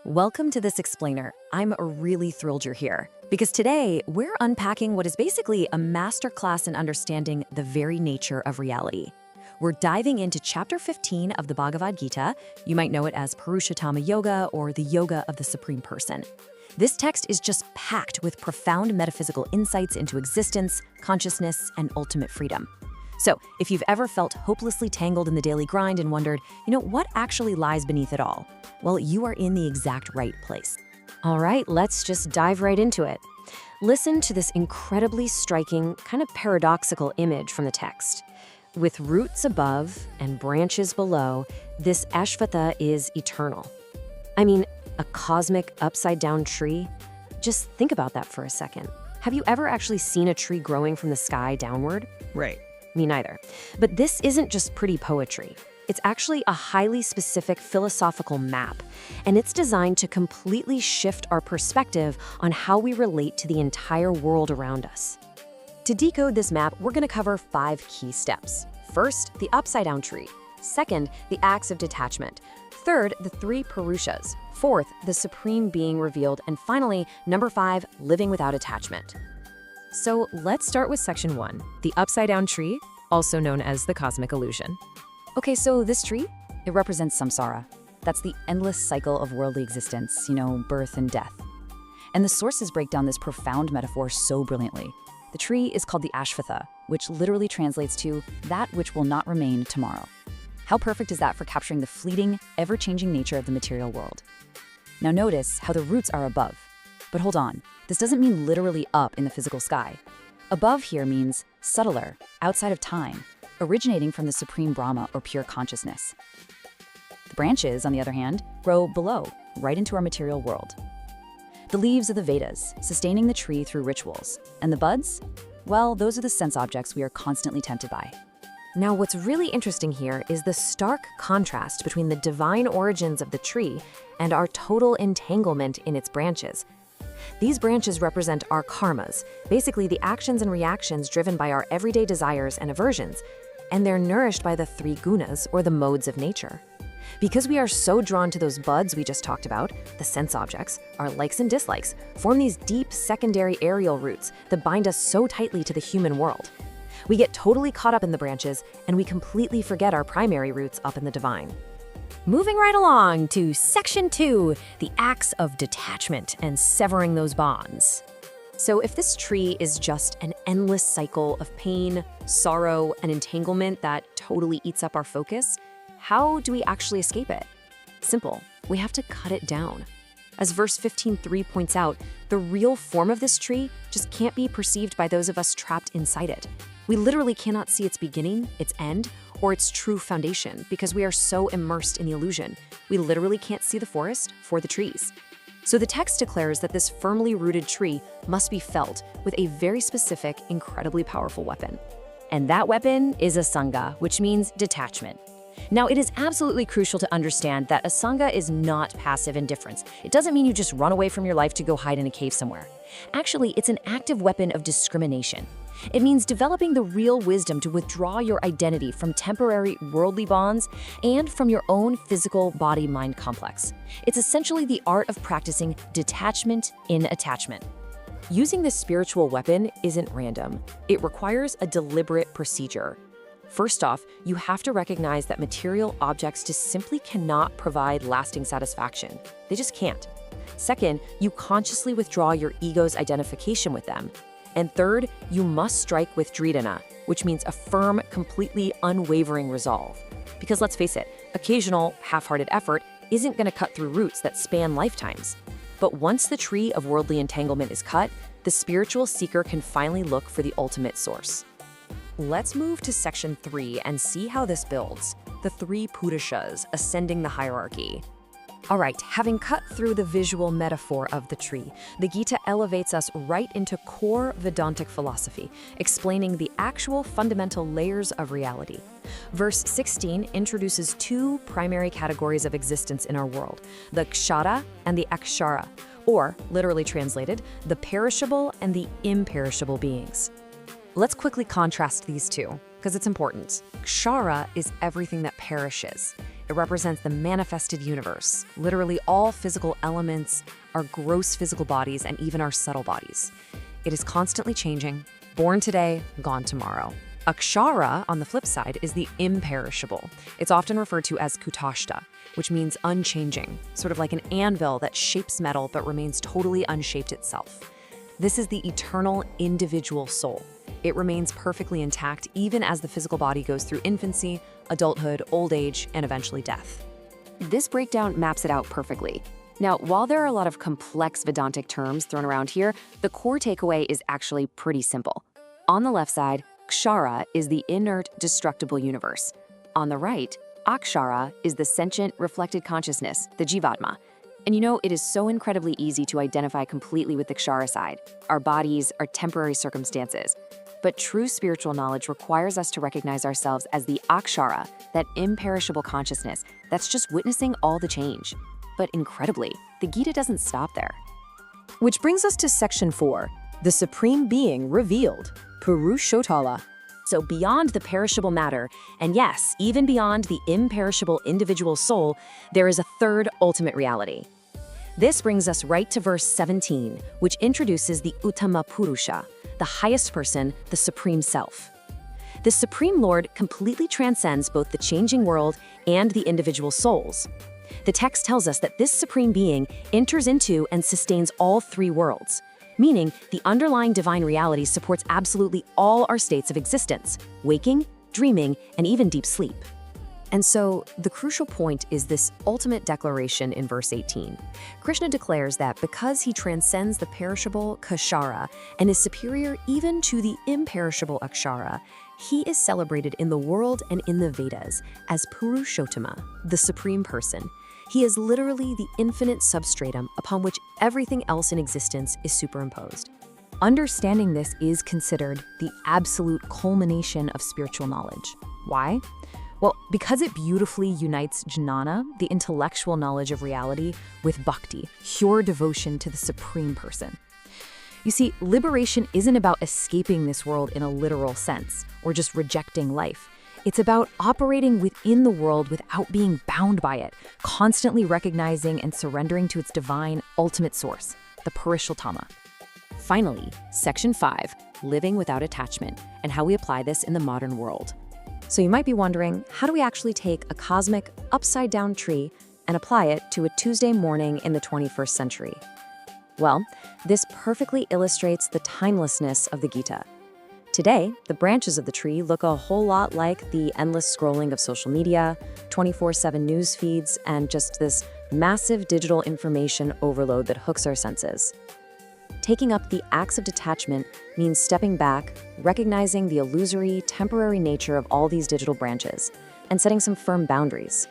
Welcome to this explainer. I'm really thrilled you're here because today we're unpacking what is basically a masterclass in understanding the very nature of reality. We're diving into chapter 15 of the Bhagavad Gita. You might know it as Purushottama Yoga or the Yoga of the Supreme Person. This text is just packed with profound metaphysical insights into existence, consciousness, and ultimate freedom. So, if you've ever felt hopelessly tangled in the daily grind and wondered, what actually lies beneath it all? Well, you are in the exact right place. All right, let's just dive right into it. Listen to this incredibly striking, kind of paradoxical image from the text. With roots above and branches below, this Ashvattha is eternal. I mean, a cosmic upside-down tree? Just think about that for a second. Have you ever actually seen a tree growing from the sky downward? Right. Me neither. But this isn't just pretty poetry. It's actually a highly specific philosophical map, and it's designed to completely shift our perspective on how we relate to the entire world around us. To decode this map, we're going to cover 5 key steps. First, the upside-down tree. Second, the acts of detachment. Third, the 3 Purushas. Fourth, the supreme being revealed. And finally, number 5, living without attachment. So let's start with section 1, the upside-down tree, also known as the cosmic illusion. Okay, so this tree, it represents samsara. That's the endless cycle of worldly existence, birth and death. And the sources break down this profound metaphor so brilliantly. The tree is called the Ashvattha, which literally translates to that which will not remain tomorrow. How perfect is that for capturing the fleeting, ever-changing nature of the material world? Now notice how the roots are above. But hold on, this doesn't mean literally up in the physical sky. Above here means subtler, outside of time, originating from the supreme Brahma or pure consciousness. The branches, on the other hand, grow below, right into our material world. The leaves are the Vedas, sustaining the tree through rituals. And the buds? Well, those are the sense objects we are constantly tempted by. Now, what's really interesting here is the stark contrast between the divine origins of the tree and our total entanglement in its branches. These branches represent our karmas, basically the actions and reactions driven by our everyday desires and aversions, and they're nourished by the 3 gunas, or the modes of nature. Because we are so drawn to those buds we just talked about, the sense objects, our likes and dislikes, form these deep secondary aerial roots that bind us so tightly to the human world. We get totally caught up in the branches, and we completely forget our primary roots up in the divine. Moving right along to section 2, the acts of detachment and severing those bonds. So if this tree is just an endless cycle of pain, sorrow, and entanglement that totally eats up our focus, how do we actually escape it? Simple, we have to cut it down. As verse 15:3 points out, the real form of this tree just can't be perceived by those of us trapped inside it. We literally cannot see its beginning, its end, or its true foundation because we are so immersed in the illusion. We literally can't see the forest for the trees. So the text declares that this firmly rooted tree must be felt with a very specific, incredibly powerful weapon. And that weapon is Asanga, which means detachment. Now, it is absolutely crucial to understand that Asanga is not passive indifference. It doesn't mean you just run away from your life to go hide in a cave somewhere. Actually, it's an active weapon of discrimination. It means developing the real wisdom to withdraw your identity from temporary worldly bonds and from your own physical body-mind complex. It's essentially the art of practicing detachment in attachment. Using this spiritual weapon isn't random. It requires a deliberate procedure. First off, you have to recognize that material objects just simply cannot provide lasting satisfaction. They just can't. Second, you consciously withdraw your ego's identification with them. And third, you must strike with dridana, which means a firm, completely unwavering resolve. Because let's face it, occasional, half-hearted effort isn't going to cut through roots that span lifetimes. But once the tree of worldly entanglement is cut, the spiritual seeker can finally look for the ultimate source. Let's move to section 3 and see how this builds. The 3 Purushas, ascending the hierarchy. All right, having cut through the visual metaphor of the tree, the Gita elevates us right into core Vedantic philosophy, explaining the actual fundamental layers of reality. Verse 16 introduces 2 primary categories of existence in our world, the Kshara and the Akshara, or, literally translated, the perishable and the imperishable beings. Let's quickly contrast these two, because it's important. Kshara is everything that perishes. It represents the manifested universe, literally all physical elements, our gross physical bodies, and even our subtle bodies. It is constantly changing, born today, gone tomorrow. Akshara, on the flip side, is the imperishable. It's often referred to as kutashta, which means unchanging, sort of like an anvil that shapes metal but remains totally unshaped itself. This is the eternal individual soul. It remains perfectly intact even as the physical body goes through infancy, adulthood, old age, and eventually death. This breakdown maps it out perfectly. Now, while there are a lot of complex Vedantic terms thrown around here, the core takeaway is actually pretty simple. On the left side, Kshara is the inert, destructible universe. On the right, Akshara is the sentient, reflected consciousness, the Jivatma. And you know, it is so incredibly easy to identify completely with the Kshara side. Our bodies are temporary circumstances. But true spiritual knowledge requires us to recognize ourselves as the Akshara, that imperishable consciousness that's just witnessing all the change. But incredibly, the Gita doesn't stop there. Which brings us to section 4, the Supreme Being revealed, Purushottama. So beyond the perishable matter, and yes, even beyond the imperishable individual soul, there is a third ultimate reality. This brings us right to verse 17, which introduces the Uttama Purusha, the highest person, the Supreme Self. The Supreme Lord completely transcends both the changing world and the individual souls. The text tells us that this Supreme Being enters into and sustains all three worlds, meaning the underlying divine reality supports absolutely all our states of existence, waking, dreaming, and even deep sleep. And so, the crucial point is this ultimate declaration in verse 18. Krishna declares that because he transcends the perishable Kshara and is superior even to the imperishable Akshara, he is celebrated in the world and in the Vedas as Purushottama, the Supreme Person. He is literally the infinite substratum upon which everything else in existence is superimposed. Understanding this is considered the absolute culmination of spiritual knowledge. Why? Well, because it beautifully unites jnana, the intellectual knowledge of reality, with bhakti, pure devotion to the Supreme Person. You see, liberation isn't about escaping this world in a literal sense, or just rejecting life. It's about operating within the world without being bound by it, constantly recognizing and surrendering to its divine ultimate source, the Purushottama. Finally, section 5, living without attachment, and how we apply this in the modern world. So you might be wondering, how do we actually take a cosmic, upside-down tree and apply it to a Tuesday morning in the 21st century? Well, this perfectly illustrates the timelessness of the Gita. Today, the branches of the tree look a whole lot like the endless scrolling of social media, 24/7 news feeds, and just this massive digital information overload that hooks our senses. Taking up the acts of detachment means stepping back, recognizing the illusory, temporary nature of all these digital branches, and setting some firm boundaries.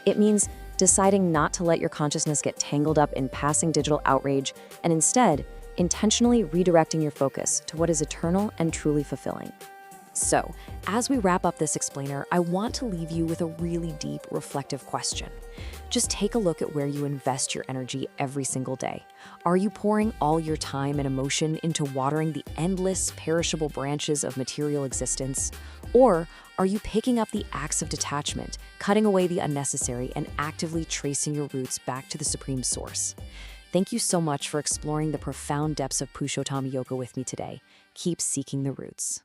It means deciding not to let your consciousness get tangled up in passing digital outrage, and instead, intentionally redirecting your focus to what is eternal and truly fulfilling. So, as we wrap up this explainer, I want to leave you with a really deep, reflective question. Just take a look at where you invest your energy every single day. Are you pouring all your time and emotion into watering the endless, perishable branches of material existence? Or are you picking up the acts of detachment, cutting away the unnecessary, and actively tracing your roots back to the Supreme Source? Thank you so much for exploring the profound depths of Purushottama Yoga with me today. Keep seeking the roots.